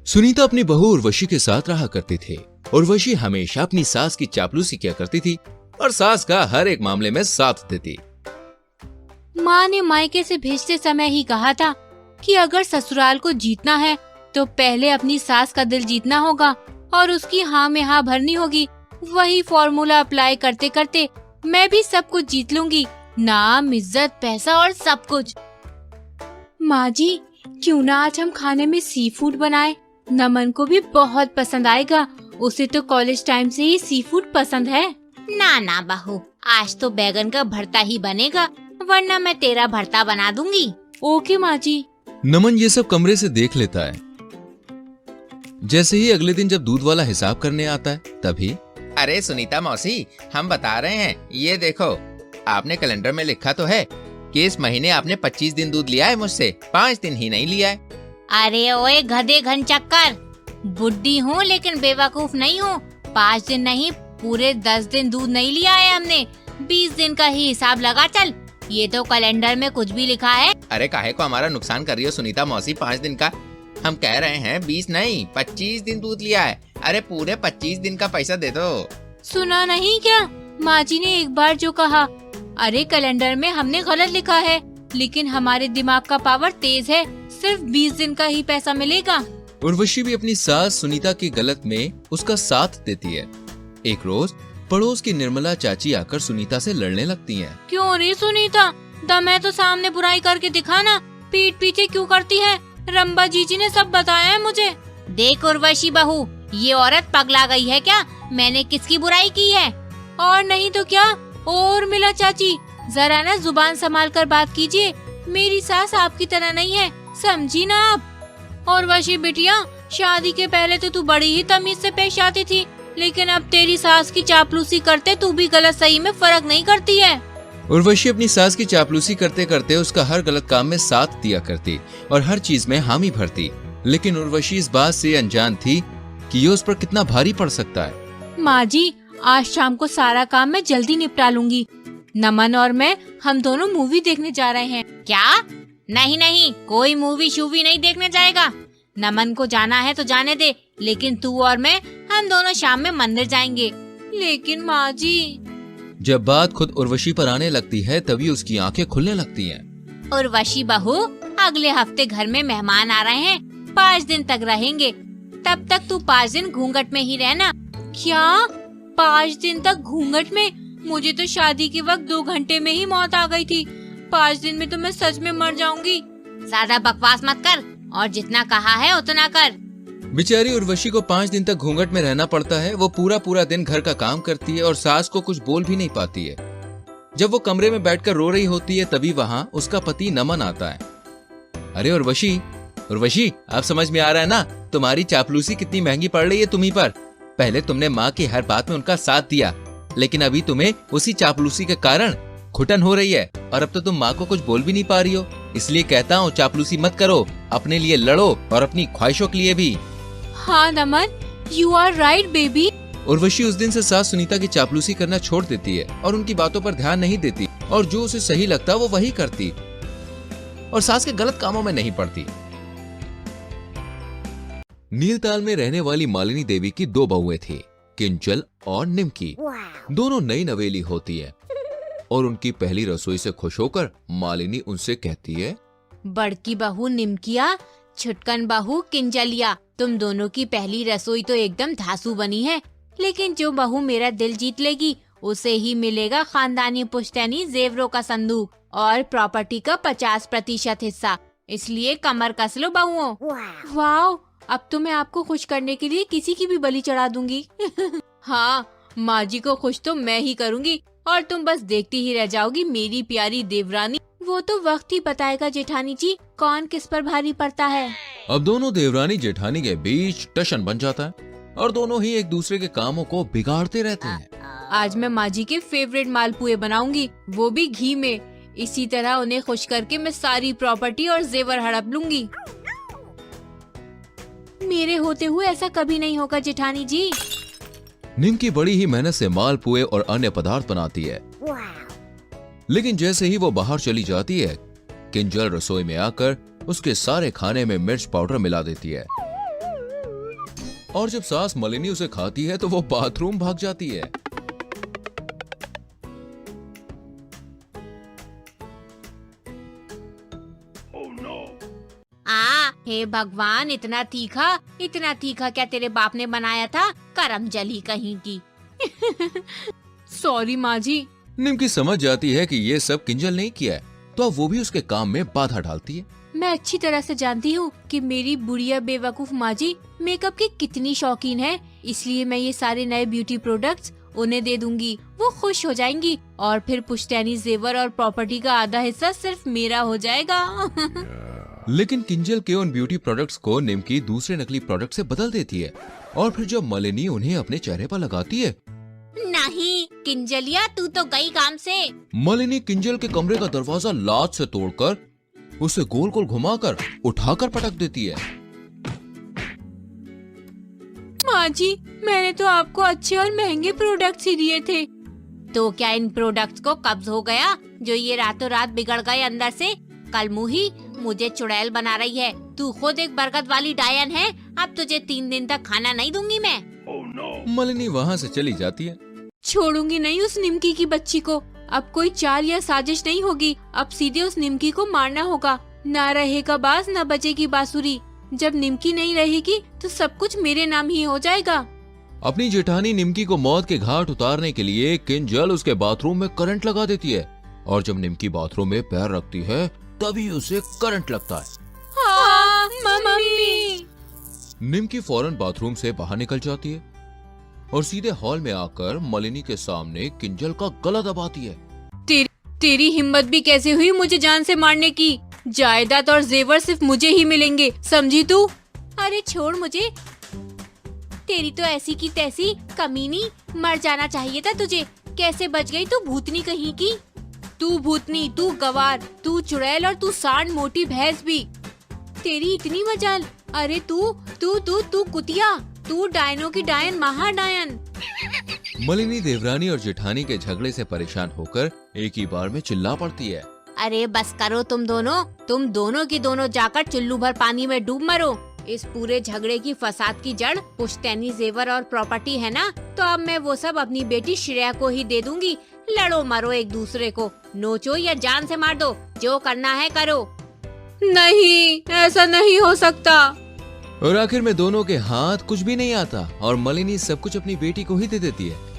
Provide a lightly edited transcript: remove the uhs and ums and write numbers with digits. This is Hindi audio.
सुनीता अपनी बहू उर्वशी के साथ रहा करती थी। उर्वशी हमेशा अपनी सास की चापलूसी किया करती थी और सास का हर एक मामले में साथ देती। माँ ने मायके से भेजते समय ही कहा था कि अगर ससुराल को जीतना है तो पहले अपनी सास का दिल जीतना होगा और उसकी हाँ में हाँ भरनी होगी। वही फॉर्मूला अप्लाई करते करते मैं भी सब कुछ जीत लूंगी, नाम, इज्जत, पैसा और सब कुछ। माँ जी, क्यों ना आज हम खाने में सी फूड बनाए? नमन को भी बहुत पसंद आएगा, उसे तो कॉलेज टाइम से ही सी फूड पसंद है। ना ना बहू, आज तो बैगन का भरता ही बनेगा, वरना मैं तेरा भरता बना दूंगी। ओके माँ जी। नमन ये सब कमरे से देख लेता है। जैसे ही अगले दिन जब दूध वाला हिसाब करने आता है तभी, अरे सुनीता मौसी, हम बता रहे हैं, ये देखो आपने कैलेंडर में लिखा तो है कि इस महीने आपने 25 दिन दूध लिया है मुझसे, 5 दिन ही नहीं लिया है। अरे ओए गधे घन चक्कर, बुड्ढी हूँ लेकिन बेवकूफ नहीं हूँ। 5 दिन नहीं, पूरे 10 दिन दूध नहीं लिया है हमने। 20 दिन का ही हिसाब लगा चल, ये तो कैलेंडर में कुछ भी लिखा है। अरे काहे को हमारा नुकसान कर रही हो सुनीता मौसी? 5 दिन का हम कह रहे हैं, 20 नहीं 25 दिन दूध लिया है। अरे पूरे 25 दिन का पैसा दे दो। सुना नहीं क्या माँ जी ने एक बार जो कहा? अरे कैलेंडर में हमने गलत लिखा है, लेकिन हमारे दिमाग का पावर तेज है, सिर्फ 20 दिन का ही पैसा मिलेगा। उर्वशी भी अपनी सास सुनीता की गलत में उसका साथ देती है। एक रोज पड़ोस की निर्मला चाची आकर सुनीता से लड़ने लगती हैं। क्यों रे सुनीता, दम है तो सामने बुराई करके दिखाना, पीठ पीछे क्यों करती है? रंबा जीजी ने सब बताया है मुझे। देख उर्वशी बहू, ये औरत पगला गई है क्या? मैंने किसकी बुराई की है? और नहीं तो क्या। और मिला चाची, जरा ना जुबान संभाल कर बात कीजिए, मेरी सास आपकी तरह नहीं है, समझी ना आप? और वशी बिटिया, शादी के पहले तो तू बड़ी ही तमीज से पेश आती थी, लेकिन अब तेरी सास की चापलूसी करते तू भी गलत सही में फर्क नहीं करती है। उर्वशी अपनी सास की चापलूसी करते करते उसका हर गलत काम में साथ दिया करती और हर चीज में हामी भरती, लेकिन उर्वशी इस बात से अनजान थी कि ये उस पर कितना भारी पड़ सकता है। माँ जी, आज शाम को सारा काम मैं जल्दी निपटा लूंगी। नमन और मैं, हम दोनों मूवी देखने जा रहे हैं। क्या? नहीं नहीं, कोई मूवी शूवी नहीं देखने जाएगा। नमन को जाना है तो जाने दे, लेकिन तू और मैं, हम दोनों शाम में मंदिर जाएंगे। लेकिन माँ जी। जब बात खुद उर्वशी पर आने लगती है तभी उसकी आंखें खुलने लगती हैं। उर्वशी बहू, अगले हफ्ते घर में मेहमान आ रहे हैं, 5 दिन तक रहेंगे, तब तक तू 5 दिन घूंघट में ही रहना। क्या? 5 दिन तक घूंघट में? मुझे तो शादी के वक्त 2 घंटे में ही मौत आ गई थी, 5 दिन में तो मैं सच में मर जाऊंगी। ज्यादा बकवास मत कर और जितना कहा है उतना कर। बेचारी उर्वशी को 5 दिन तक घूंघट में रहना पड़ता है। वो पूरा पूरा दिन घर का काम करती है और सास को कुछ बोल भी नहीं पाती है। जब वो कमरे में बैठकर रो रही होती है तभी वहाँ उसका पति नमन आता है। अरे उर्वशी, उर्वशी, आप समझ में आ रहा है ना, तुम्हारी चापलूसी कितनी महंगी पड़ रही है तुम्ही पर। पहले तुमने माँ की हर बात में उनका साथ दिया, लेकिन अभी तुम्हें उसी चापलूसी के कारण घुटन हो रही है और अब तो तुम माँ को कुछ बोल भी नहीं पा रही हो। इसलिए कहता हूँ चापलूसी मत करो, अपने लिए लड़ो और अपनी ख्वाहिशों के लिए भी। हाँ Naman, you are right baby. Urvashi उस दिन से सास सुनीता की चापलूसी करना छोड़ देती है और उनकी बातों पर ध्यान नहीं देती और जो उसे सही लगता वो वही करती और सास के गलत कामों में नहीं पड़ती। नीलताल में रहने वाली मालिनी देवी की 2 बहुएं थी, किंजल और निमकी। दोनों नई नवेली होती है और उनकी पहली रसोई से खुश होकर मालिनी उनसे कहती है, बड़की बहू निमकिया, छुटकन बहू किंजलिया, तुम दोनों की पहली रसोई तो एकदम धांसू बनी है, लेकिन जो बहू मेरा दिल जीत लेगी उसे ही मिलेगा खानदानी पुश्तैनी जेवरों का संदूक और प्रॉपर्टी का 50% हिस्सा, इसलिए कमर कस लो बहुओं। वाह, अब तो मैं आपको खुश करने के लिए किसी की भी बलि चढ़ा दूंगी। हाँ, माँ जी को खुश तो मैं ही करूँगी और तुम बस देखती ही रह जाओगी मेरी प्यारी देवरानी। वो तो वक्त ही बताएगा जेठानी जी, कौन किस पर भारी पड़ता है। अब दोनों देवरानी जेठानी के बीच टशन बन जाता है और दोनों ही एक दूसरे के कामों को बिगाड़ते रहते हैं। आज मैं माँ जी के फेवरेट मालपुए बनाऊंगी, वो भी घी में। इसी तरह उन्हें खुश करके मैं सारी प्रॉपर्टी और जेवर हड़प लूंगी। मेरे होते हुए ऐसा कभी नहीं होगा जेठानी जी। निमकी बड़ी ही मेहनत से मालपुए और अन्य पदार्थ बनाती है, लेकिन जैसे ही वो बाहर चली जाती है, किंजल रसोई में आकर उसके सारे खाने में मिर्च पाउडर मिला देती है। और जब सास मलिनी उसे खाती है तो वो बाथरूम भाग जाती है। हे भगवान, इतना तीखा क्या तेरे बाप ने बनाया था? करम जली कहीं की। सॉरी माँ जी। निमकी समझ जाती है कि ये सब किंजल नहीं किया है, तो अब वो भी उसके काम में बाधा डालती है। मैं अच्छी तरह से जानती हूँ कि मेरी बुढ़िया बेवकूफ माँ जी मेकअप की कितनी शौकीन है, इसलिए मैं ये सारे नए ब्यूटी प्रोडक्ट्स उन्हें दे दूंगी। वो खुश हो जाएंगी और फिर पुश्तैनी जेवर और प्रॉपर्टी का आधा हिस्सा सिर्फ मेरा हो जाएगा। लेकिन किंजल के उन ब्यूटी प्रोडक्ट्स को निमकी दूसरे नकली प्रोडक्ट से बदल देती है और फिर जब मलिनी उन्हें अपने चेहरे पर लगाती है। नहीं किंजलिया, तू तो गई काम से। मलिनी किंजल के कमरे का दरवाजा लात से तोड़कर उसे गोल गोल घुमाकर उठाकर पटक देती है। माँ जी, मैंने तो आपको अच्छे और महंगे प्रोडक्ट्स ही दिए थे। तो क्या इन प्रोडक्ट्स को कब्ज हो गया जो ये रातों रात बिगड़ गए अंदर से? कल मुही मुझे चुड़ैल बना रही है। तू खुद एक बरगद वाली डायन है। अब तुझे 3 दिन तक खाना नहीं दूंगी मैं। मलिनी वहाँ से चली जाती है। छोड़ूंगी नहीं उस निमकी की बच्ची को। अब कोई चाल या साजिश नहीं होगी, अब सीधे उस निमकी को मारना होगा। ना रहेगा बाज न बजेगी बांसुरी। जब निमकी नहीं रहेगी तो सब कुछ मेरे नाम ही हो जाएगा। अपनी जेठानी निमकी को मौत के घाट उतारने के लिए किंजल उसके बाथरूम में करंट लगा देती है और जब निमकी बाथरूम में पैर रखती है तभी उसे करंट लगता है। हाँ, मम्मी। निमकी फौरन बाथरूम से बाहर निकल जाती है और सीधे हॉल में आकर मलिनी के सामने किंजल का गला दबाती है। तेरी हिम्मत भी कैसे हुई मुझे जान से मारने की? जायदाद और जेवर सिर्फ मुझे ही मिलेंगे, समझी तू? अरे छोड़ मुझे। तेरी तो ऐसी की तैसी कमीनी, मर जाना चाहिए था तुझे। कैसे बच गई तू भूतनी कहीं की? तू भूतनी, तू गवार, तू चुड़ैल और तू सांड मोटी भैंस भी। तेरी इतनी मजाल। अरे तू कुतिया, तू डायनों की डायन, महाडायन। मलिनी देवरानी और जेठानी के झगड़े से परेशान होकर एक ही बार में चिल्ला पड़ती है। अरे बस करो तुम दोनों की दोनों जाकर चुल्लू भर पानी में डूब मरो। इस पूरे झगड़े की फसाद की जड़ पुश्तैनी जेवर और प्रॉपर्टी है ना, तो अब मैं वो सब अपनी बेटी श्रेया को ही दे दूंगी। लड़ो मरो एक दूसरे को, नोचो या जान से मार दो, जो करना है करो। नहीं, ऐसा नहीं हो सकता। और आखिर में दोनों के हाथ कुछ भी नहीं आता और मलिनी सब कुछ अपनी बेटी को ही दे देती है।